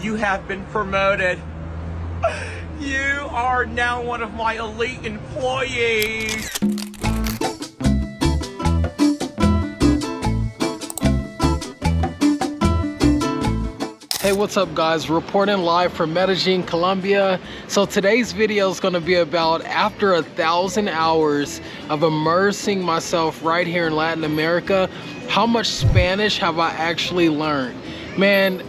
You have been promoted. You are now one of my elite employees. Hey, what's up guys? Reporting live from Medellin, Colombia. So today's video is going to be about after 1,000 hours of immersing myself right here in Latin America, how much Spanish have I actually learned? Man,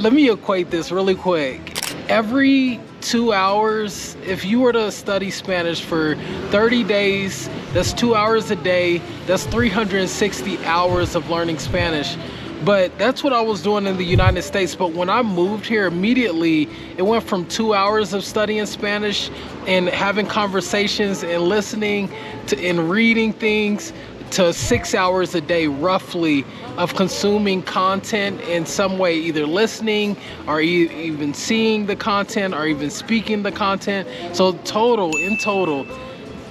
let me equate this really quick. Every 2 hours, if you were to study Spanish for 30 days, that's 2 hours a day, that's 360 hours of learning Spanish. But that's what I was doing in the United States. But when I moved here immediately, it went from 2 hours of studying Spanish and having conversations and listening to and reading things to 6 hours a day roughly of consuming content in some way, either listening or even seeing the content or even speaking the content. So in total,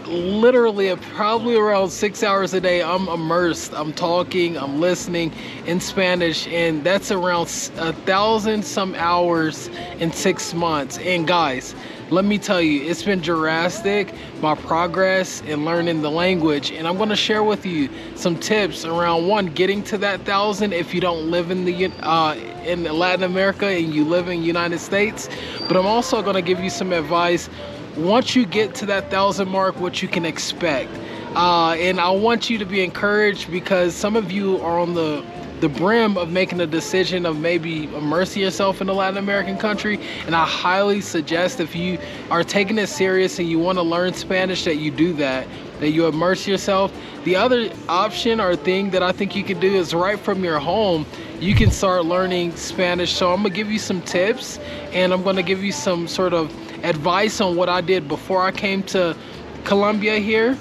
literally probably around 6 hours a day, I'm immersed, I'm talking, I'm listening in Spanish, and that's around 1,000 some hours in 6 months. And guys, let me tell you, it's been drastic, my progress in learning the language, and I'm going to share with you some tips around one, getting to that 1,000 if you don't live in in Latin America and you live in the United States. But I'm also going to give you some advice once you get to that 1,000 mark, what you can expect. And I want you to be encouraged because some of you are on the brim of making a decision of maybe immersing yourself in a Latin American country. And I highly suggest, if you are taking it serious and you want to learn Spanish, that you do that you immerse yourself. The other option or thing that I think you can do is right from your home, you can start learning Spanish. So I'm gonna give you some tips and I'm gonna give you some sort of advice on what I did before I came to Colombia here,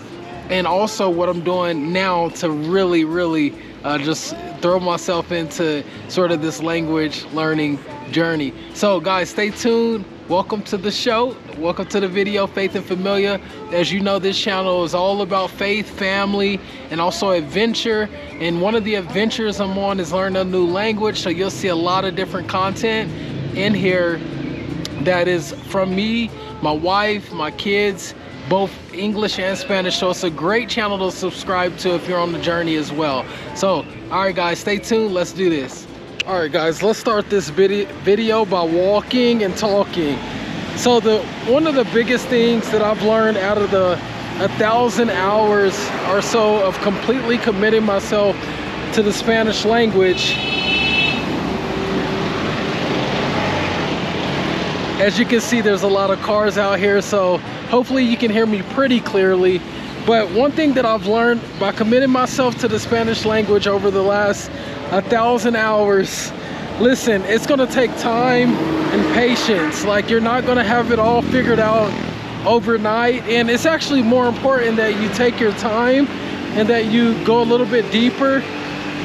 and also what I'm doing now to really just throw myself into sort of this language learning journey. So guys, stay tuned. Welcome to the show. Welcome to the video, Faith and Familiar. As you know, this channel is all about faith, family, and also adventure. And one of the adventures I'm on is learning a new language. So you'll see a lot of different content in here that is from me, my wife, my kids, both English and Spanish. So it's a great channel to subscribe to if you're on the journey as well. So, all right guys, stay tuned. Let's do this. All right guys, let's start this video by walking and talking. So one of the biggest things that I've learned out of the 1,000 hours or so of completely committing myself to the Spanish language, as you can see, there's a lot of cars out here, so hopefully you can hear me pretty clearly. But one thing that I've learned by committing myself to the Spanish language over the last 1,000 hours, listen, it's gonna take time and patience. Like, you're not gonna have it all figured out overnight, and it's actually more important that you take your time and that you go a little bit deeper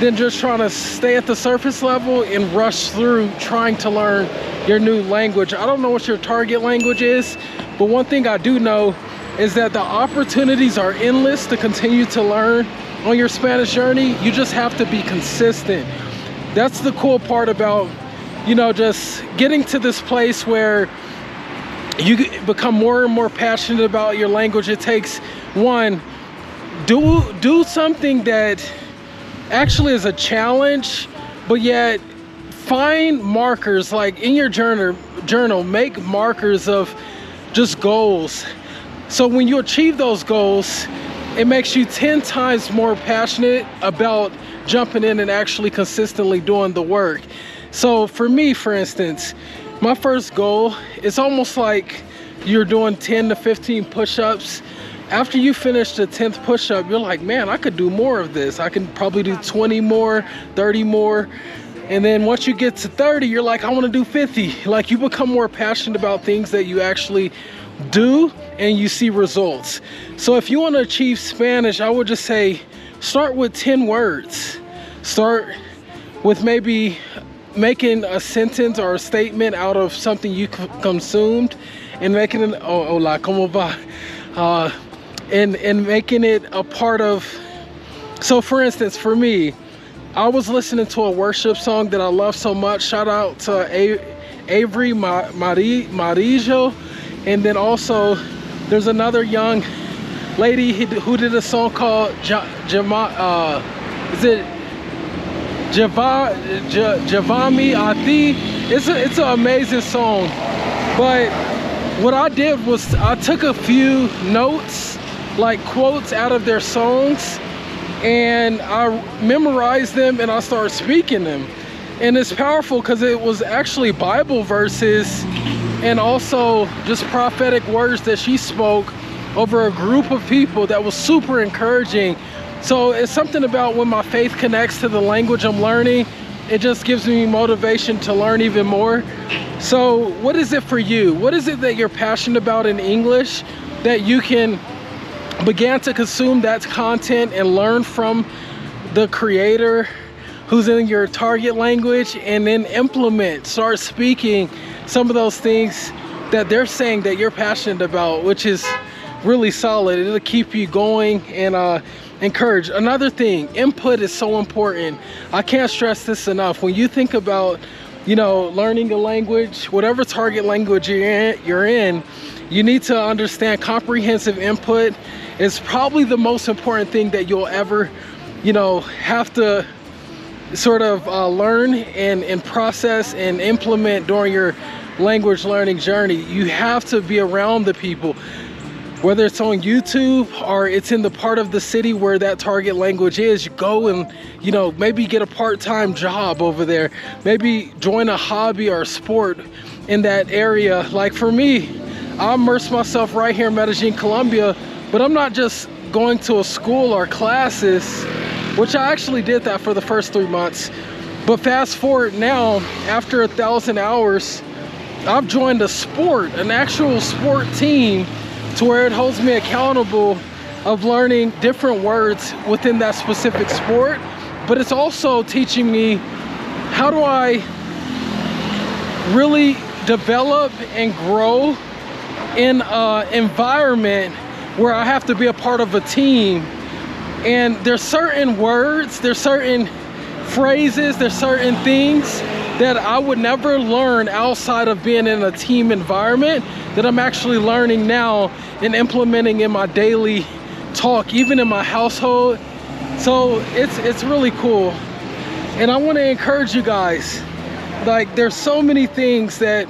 than just trying to stay at the surface level and rush through trying to learn your new language. I don't know what your target language is, but one thing I do know is that the opportunities are endless to continue to learn on your Spanish journey. You just have to be consistent. That's the cool part about, you know, just getting to this place where you become more and more passionate about your language. It takes one, do something that actually is a challenge, but yet find markers, like in your journal, make markers of just goals. So when you achieve those goals, it makes you 10 times more passionate about jumping in and actually consistently doing the work. So for me, for instance, my first goal is almost like you're doing 10 to 15 push-ups. After you finish the 10th push-up, you're like, man, I could do more of this. I can probably do 20 more, 30 more. And then once you get to 30, you're like, I want to do 50. Like, you become more passionate about things that you actually do and you see results. So if you want to achieve Spanish, I would just say start with 10 words. Start with maybe making a sentence or a statement out of something you consumed and making it, hola, ¿cómo va? And making it a part of. So for instance, for me, I was listening to a worship song that I love so much. Shout out to Avery Marijo, and then also there's another young lady who did a song called Javami Ati. It's an amazing song. But what I did was I took a few notes, like quotes out of their songs, and I memorized them and I started speaking them. And it's powerful because it was actually Bible verses and also just prophetic words that she spoke over a group of people that was super encouraging. So it's something about when my faith connects to the language I'm learning, it just gives me motivation to learn even more. So what is it for you? What is it that you're passionate about in English that you can begin to consume that content and learn from the creator who's in your target language, and then start speaking some of those things that they're saying that you're passionate about, which is really solid. It'll keep you going and encourage. Another thing, input is so important. I can't stress this enough. When you think about, you know, learning a language, whatever target language you're in, you need to understand comprehensive input is probably the most important thing that you'll ever, you know, have to sort of learn and process and implement during your language learning journey. You have to be around the people, whether it's on YouTube or it's in the part of the city where that target language is. You go and, you know, maybe get a part-time job over there, maybe join a hobby or a sport in that area. Like for me, I immerse myself right here in Medellin, Colombia, but I'm not just going to a school or classes, which I actually did that for the first 3 months. But fast forward now, after 1,000 hours, I've joined a sport, an actual sport team, to where it holds me accountable of learning different words within that specific sport. But it's also teaching me how do I really develop and grow in an environment where I have to be a part of a team. And there's certain words, there's certain phrases, there's certain things that I would never learn outside of being in a team environment that I'm actually learning now and implementing in my daily talk, even in my household. So it's really cool. And I want to encourage you guys, like there's so many things that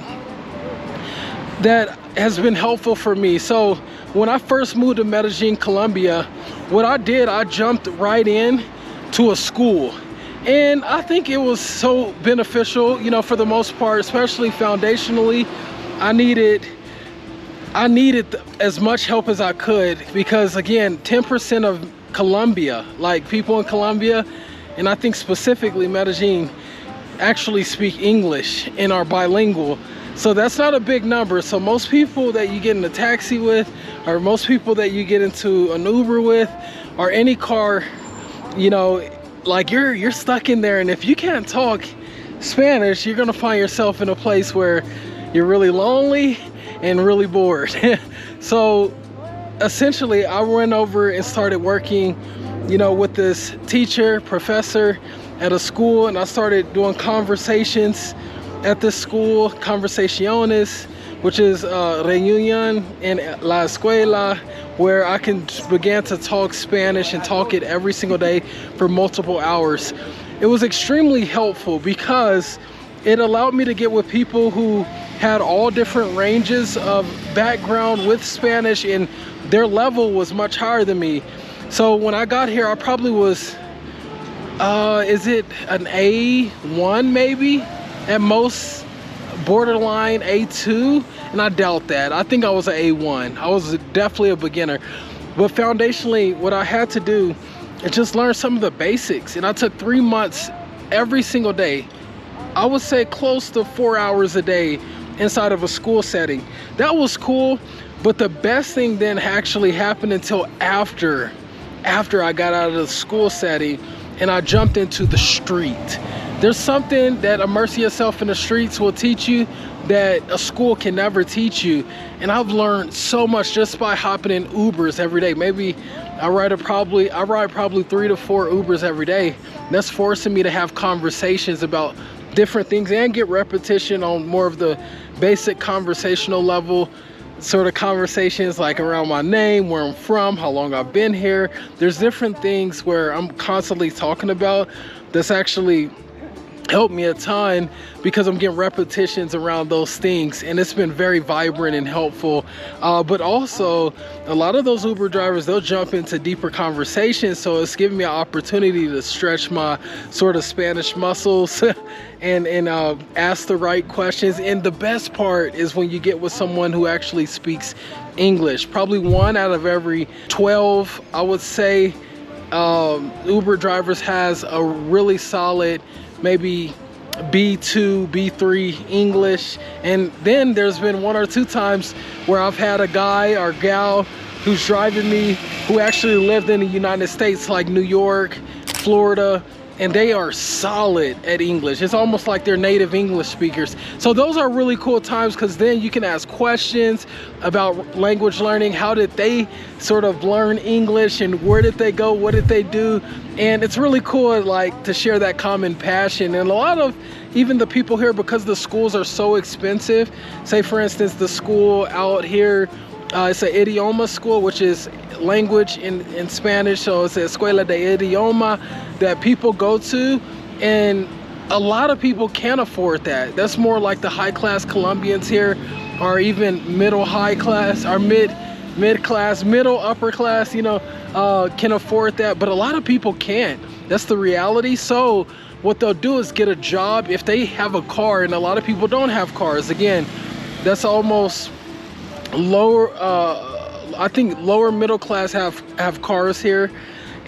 has been helpful for me. So when I first moved to Medellin, Colombia, what I did, I jumped right in to a school. And I think it was so beneficial, you know, for the most part, especially foundationally. I needed as much help as I could, because again, 10% of Colombia, like people in Colombia, and I think specifically Medellin, actually speak English and are bilingual. So that's not a big number. So most people that you get in a taxi with, or most people that you get into an Uber with, or any car, you know, like you're stuck in there. And if you can't talk Spanish, you're gonna find yourself in a place where you're really lonely and really bored. So essentially I went over and started working, you know, with this professor at a school, and I started doing conversations at this school, conversaciones, which is reunion in la escuela, where I can begin to talk Spanish and talk it every single day for multiple hours. It was extremely helpful because it allowed me to get with people who had all different ranges of background with Spanish, and their level was much higher than me. So when I got here, I probably was, is it an A1 maybe? At most, borderline A2, and I doubt that. I think I was an A1. I was definitely a beginner. But foundationally, what I had to do is just learn some of the basics. And I took 3 months every single day. I would say close to 4 hours a day inside of a school setting. That was cool, but the best thing then actually happened until after I got out of the school setting and I jumped into the street. There's something that immersing yourself in the streets will teach you that a school can never teach you. And I've learned so much just by hopping in Ubers every day. Maybe I ride probably 3 to 4 Ubers every day. That's forcing me to have conversations about different things and get repetition on more of the basic conversational level sort of conversations, like around my name, where I'm from, how long I've been here. There's different things where I'm constantly talking about that's actually helped me a ton because I'm getting repetitions around those things, and it's been very vibrant and helpful. But also a lot of those Uber drivers, they'll jump into deeper conversations, so it's giving me an opportunity to stretch my sort of Spanish muscles and ask the right questions. And the best part is when you get with someone who actually speaks English. Probably 1 out of every 12, I would say, Uber drivers has a really solid maybe B2, B3 English. And then there's been 1 or 2 times where I've had a guy or gal who's driving me who actually lived in the United States, like New York, Florida, and they are solid at English. It's almost like they're native English speakers. So those are really cool times, because then you can ask questions about language learning. How did they sort of learn English, and where did they go? What did they do? And it's really cool, like, to share that common passion. And a lot of even the people here, because the schools are so expensive, say for instance, the school out here, it's an idioma school, which is language in Spanish. So it's a escuela de idioma that people go to, and a lot of people can't afford that. That's more like the high class Colombians here, or even middle high class, or mid class, middle upper class, you know, can afford that. But a lot of people can't. That's the reality. So what they'll do is get a job if they have a car, and a lot of people don't have cars. Again, that's almost lower, I think lower middle class have cars here.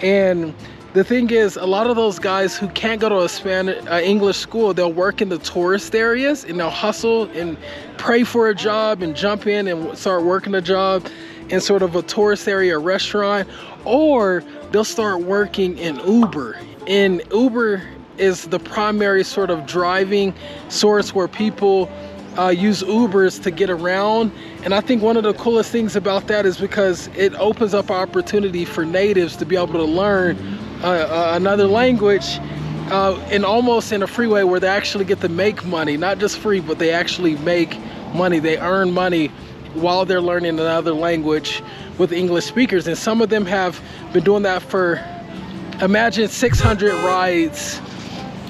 And the thing is, a lot of those guys who can't go to a Spanish English school, they'll work in the tourist areas, and they'll hustle and pray for a job and jump in and start working a job in sort of a tourist area restaurant, or they'll start working in Uber. And Uber is the primary sort of driving source where people use Ubers to get around. And I think one of the coolest things about that is because it opens up opportunity for natives to be able to learn another language, and almost in a free way, where they actually get to make money. Not just free, but they actually make money. They earn money while they're learning another language with English speakers. And some of them have been doing that for, imagine, 600 rides.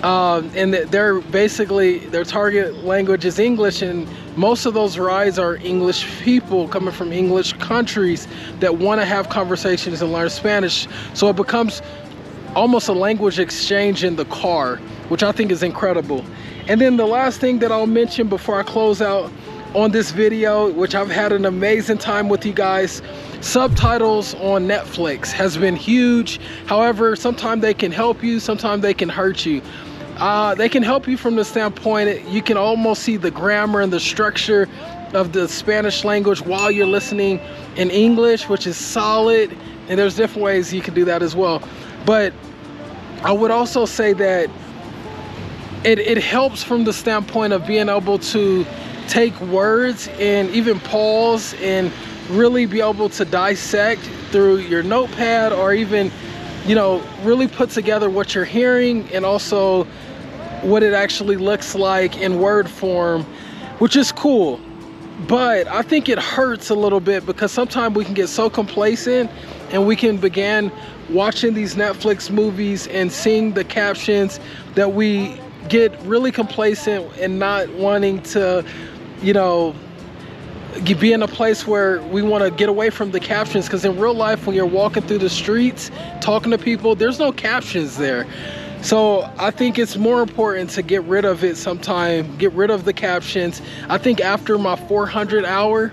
And they're basically, their target language is English, and most of those rides are English people coming from English countries that want to have conversations and learn Spanish. So it becomes almost a language exchange in the car, which I think is incredible. And then the last thing that I'll mention before I close out on this video, which I've had an amazing time with you guys, subtitles on Netflix has been huge. However, sometimes they can help you, sometimes they can hurt you. They can help you from the standpoint you can almost see the grammar and the structure of the Spanish language while you're listening in English, which is solid, and there's different ways you can do that as well. But I would also say that it helps from the standpoint of being able to take words and even pause and really be able to dissect through your notepad, or even, you know, really put together what you're hearing and also what it actually looks like in word form, which is cool. But I think it hurts a little bit because sometimes we can get so complacent, and we can begin watching these Netflix movies and seeing the captions that we get really complacent and not wanting to, you know, be in a place where we want to get away from the captions. Because in real life, when you're walking through the streets talking to people, there's no captions there. So I think it's more important to get rid of it sometime, get rid of the captions. I think after my 400 hour,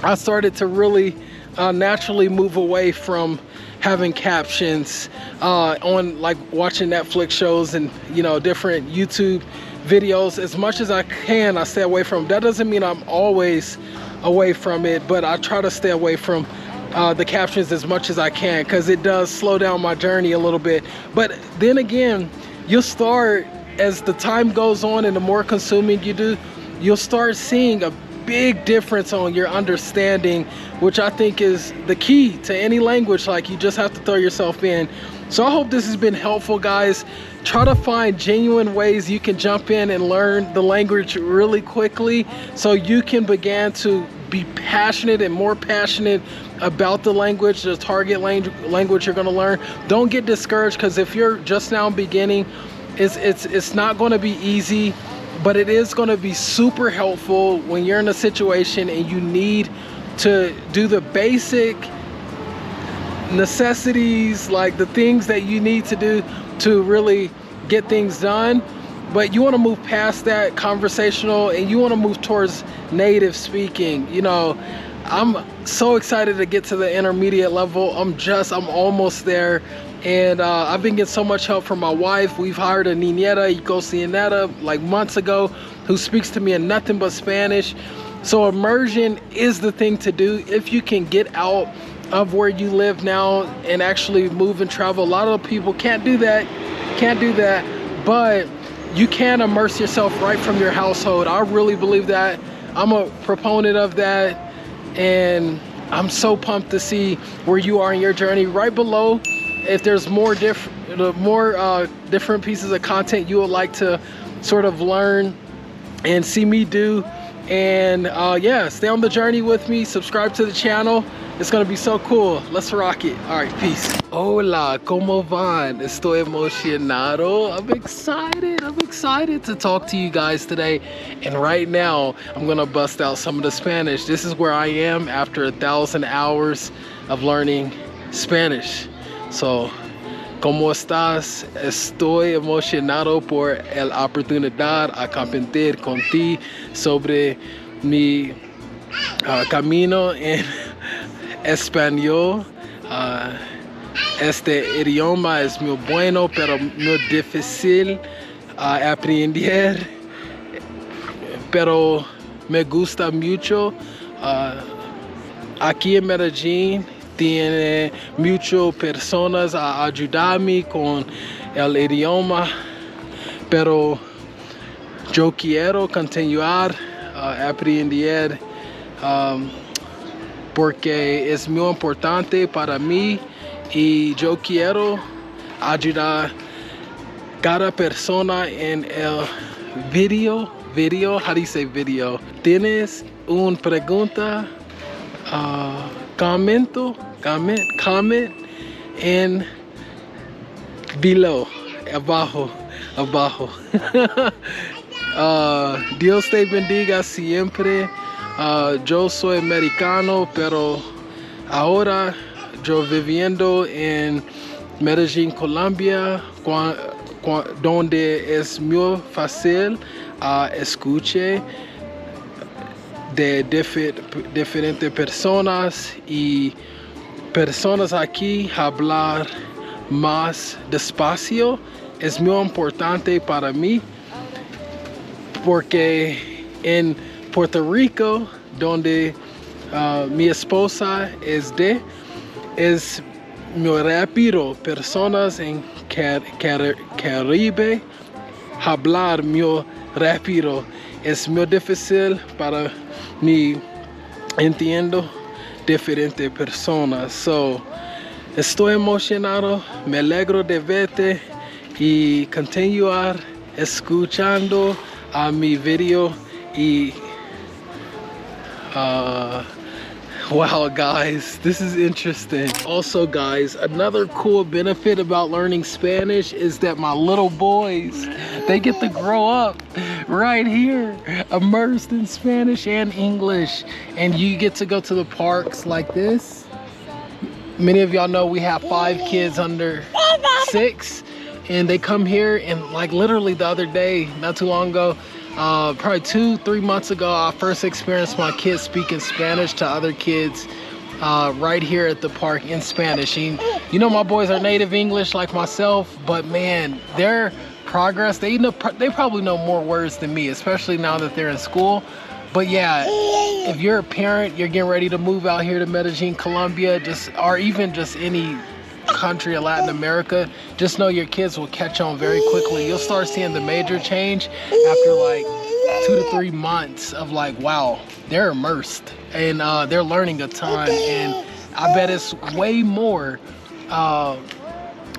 I started to really naturally move away from having captions on, like, watching Netflix shows and, you know, different YouTube videos. As much as I can, I stay away from them. That doesn't mean I'm always away from it, but I try to stay away from the captions as much as I can, because it does slow down my journey a little bit. But then again, you'll start, as the time goes on and the more consuming you do, you'll start seeing a big difference on your understanding, which I think is the key to any language. Like, you just have to throw yourself in So I hope this has been helpful, guys. Try to find genuine ways you can jump in and learn the language really quickly so you can begin to be passionate and more passionate about the language, the target language you're going to learn. Don't get discouraged, because if you're just now beginning, it's not going to be easy, but it is going to be super helpful when you're in a situation and you need to do the basic necessities, like the things that you need to do to really get things done. But you want to move past that conversational and you want to move towards native speaking. You know, I'm so excited to get to the intermediate level. I'm almost there. And I've been getting so much help from my wife. We've hired a niñera y cocinera like months ago who speaks to me in nothing but Spanish. So immersion is the thing to do if you can get out of where you live now and actually move and travel. A lot of people can't do that, but you can immerse yourself right from your household. I really believe that. I'm a proponent of that, and I'm so pumped to see where you are in your journey. Right below, if there's more different pieces of content you would like to sort of learn and see me do, and yeah, stay on the journey with me. Subscribe to the channel. It's gonna be so cool. Let's rock it. All right, peace. Hola, ¿cómo van? Estoy emocionado. I'm excited to talk to you guys today. And right now, I'm gonna bust out some of the Spanish. This is where I am after 1,000 hours of learning Spanish. So, ¿cómo estás? Estoy emocionado por la oportunidad a compartir contigo sobre mi camino en español. Este idioma es muy bueno, pero muy difícil aprender, pero me gusta mucho. Aquí en Medellín tiene muchas personas a ayudarme con el idioma, pero yo quiero continuar a aprender porque es muy importante para mí y yo quiero ayudar cada persona en el video. How do you say video? ¿Tienes una pregunta? Comment en below, abajo. Dios te bendiga siempre. Yo soy americano, pero ahora yo viviendo en Medellín, Colombia, donde es muy fácil escuchar de diferentes personas y personas aquí hablar más despacio. Es muy importante para mí porque en Puerto Rico, donde mi esposa es muy rápido. Personas en Caribe hablar muy rápido. Es muy difícil para mí. Entiendo diferentes personas. So, estoy emocionado. Me alegro de verte y continuar escuchando a mi video y wow, guys, this is interesting. Also, guys, another cool benefit about learning Spanish is that my little boys, they get to grow up right here, immersed in Spanish and English. And you get to go to the parks like this. Many of y'all know we have 5 kids under 6, and they come here, and like literally the other day, not too long ago, probably 2-3 months ago, I first experienced my kids speaking Spanish to other kids right here at the park in Spanish. And, you know, my boys are native English like myself, but man, their progress, they probably know more words than me, especially now that they're in school. But yeah, if you're a parent, you're getting ready to move out here to Medellin, Colombia, or even just any country in Latin America, just know your kids will catch on very quickly. You'll start seeing the major change after like 2 to 3 months of like, wow, they're immersed and they're learning a ton. And I bet it's way more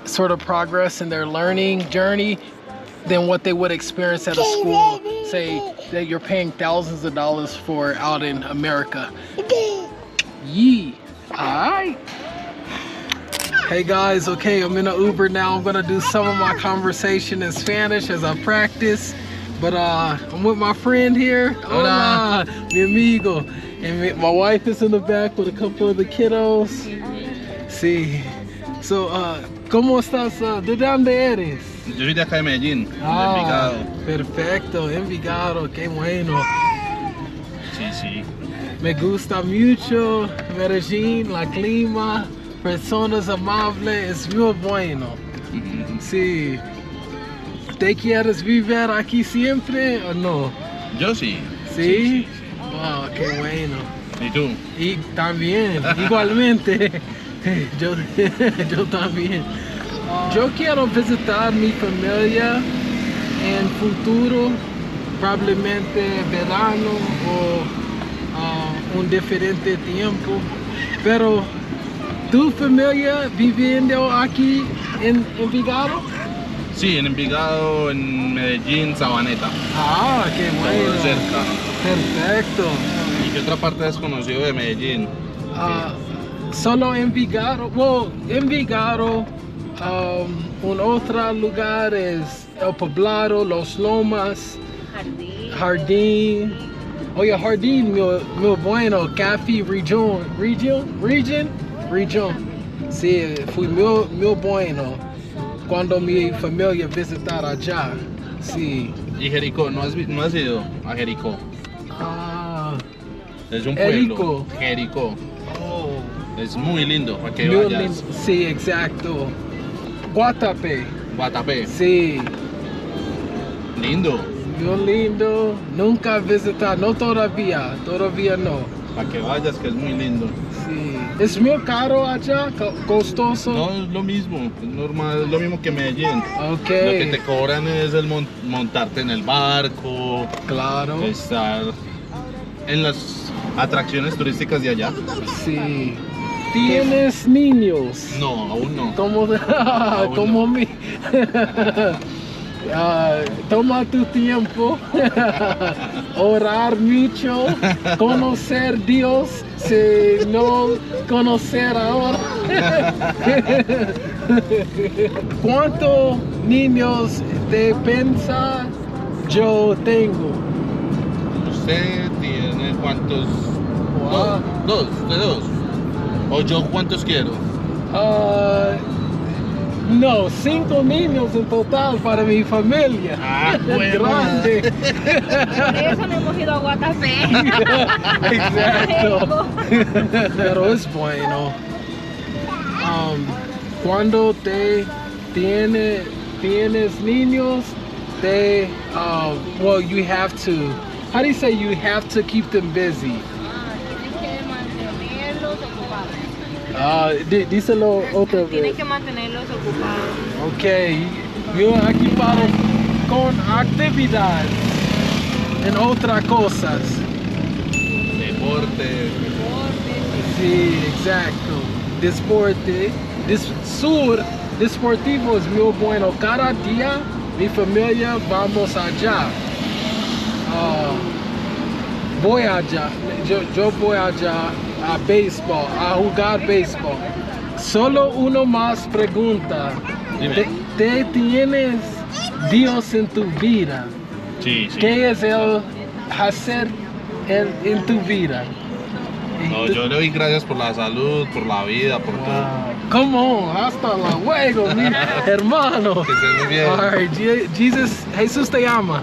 sort of progress in their learning journey than what they would experience at a school, say, that you're paying thousands of dollars for out in America. Yee. Alright. Hey guys, okay, I'm in an Uber now. I'm gonna do some of my conversation in Spanish as I practice. But I'm with my friend here. Hola, mi amigo. And my wife is in the back with a couple of the kiddos. Sí. So, ¿cómo estás? ¿De dónde eres? Yo soy de acá de Medellín, de Ah, Envigado. perfecto, Envigado, qué bueno. Sí, sí. Me gusta mucho Medellín, la clima, personas amables, es muy bueno. Sí. ¿Te quieres vivir aquí siempre o no? Yo sí. ¿Sí? Wow, qué bueno. ¿Y tú? Y también, igualmente. Yo también. Yo quiero visitar mi familia en futuro, probablemente verano o un diferente tiempo. Pero, ¿tu familia viviendo aquí en Envigado? Sí, en Envigado, en Medellín, Sabaneta. Ah, qué bueno. Todo cerca. Perfecto. ¿Y qué otra parte has conocido de Medellín? Solo Envigado. Well, Envigado, un otro lugar es El Poblado, Los Lomas, Jardín. Oye, Jardín, muy bueno. Café Region. Sí, fue muy bueno cuando mi familia visitar allá. Sí. ¿Y Jericó? ¿No has ido a Jericó? Ah, Es un Jericó. pueblo. Jericó. oh. Es muy lindo para que Muy vayas. lindo. Sí, exacto. Guatapé. Guatapé. Sí. Lindo. Muy lindo. Nunca visitar, no todavía no. Para que vayas, que es muy lindo. Sí. ¿Es muy caro allá? ¿Costoso? No, es lo mismo. Es normal, es lo mismo que Medellín. Ok. Lo que te cobran es el montarte en el barco, Claro. estar en las atracciones turísticas de allá. Sí. ¿Tienes niños? No, aún no. Como, Aún como no. mi. Toma tu tiempo, orar mucho, conocer Dios, si no conocer ahora. ¿Cuántos niños de pensa yo tengo? ¿Usted tiene cuántos? Wow. Dos. ¿O yo cuántos quiero? No, 5 niños en total para mi familia. Ah, bueno. Grande. Por eso no hemos ido a Guatapé. Exacto. Pero es bueno. Cuando tienes niños, well, you have to. How do you say you have to keep them busy? Tienes que mantenerlos ocupados. Díselo otra Tienes vez. que mantenerlos ocupados. Ok, yo aquí paro con actividades en otras cosas. Deporte. Sí, exacto. Deporte. Deportivo es muy bueno. Cada día mi familia vamos allá. Voy allá. Yo voy allá a béisbol, a jugar béisbol. Solo uno más pregunta. Dime. ¿Te tienes Dios en tu vida? Sí, sí. ¿Qué es el hacer en tu vida? No, yo le doy gracias por la salud, por la vida, por todo. Come on, hasta luego, mi hermano. Que estés muy bien. All right, Jesús te ama.